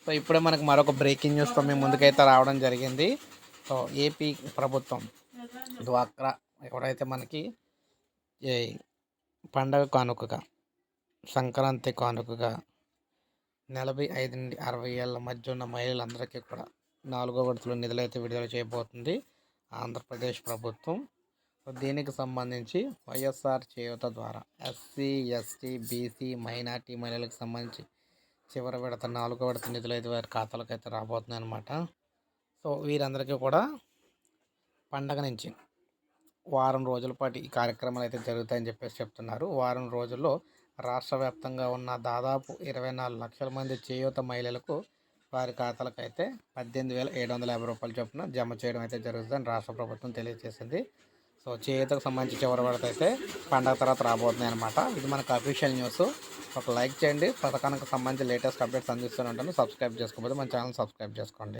So ఇప్పుడే మనకు మరొక బ్రేకింగ్ న్యూస్తో మేము ముందుకైతే రావడం జరిగింది. సో ఏపీ ప్రభుత్వం డ్వాక్రా ఎవరైతే మనకి ఈ పండగ కానుకగా, సంక్రాంతి కానుకగా 45 నుండి 60 ఏళ్ళ మధ్య ఉన్న మహిళలందరికీ కూడా 4వ విడతలో నిధులైతే విడుదల చేయబోతుంది ఆంధ్రప్రదేశ్ ప్రభుత్వం. సో దీనికి సంబంధించి వైఎస్ఆర్ చేయూత ద్వారా ఎస్సీ, ఎస్టీ, బీసీ, మైనార్టీ మహిళలకు సంబంధించి చివరి విడత 4వ విడత నిధులు అయితే వారి ఖాతాలకు అయితే రాబోతున్నాయి అన్నమాట. సో వీరందరికీ కూడా పండగ నుంచి వారం రోజుల పాటు ఈ కార్యక్రమాలు అయితే జరుగుతాయని చెప్పేసి చెప్తున్నారు. వారం రోజుల్లో రాష్ట్ర వ్యాప్తంగా ఉన్న దాదాపు 24 లక్షల మంది చేయూత మహిళలకు వారి ఖాతాలకు అయితే 18,750 రూపాయల చొప్పున జమ చేయడం అయితే జరుగుతుందని రాష్ట్ర ప్రభుత్వం తెలియజేసింది. సో చేయూతకు సంబంధించి చివరి విడత అయితే పండగ తర్వాత రాబోతున్నాయి అనమాట. ఇది మనకు అఫీషియల్ న్యూస్. ఒక లైక్ చేయండి. పథకానికి సంబంధించి లేటెస్ట్ అప్డేట్స్ అందిస్తూనే ఉంటాను. సబ్స్క్రైబ్ చేసుకోకపోతే మన ఛానల్ సబ్స్క్రైబ్ చేసుకోండి.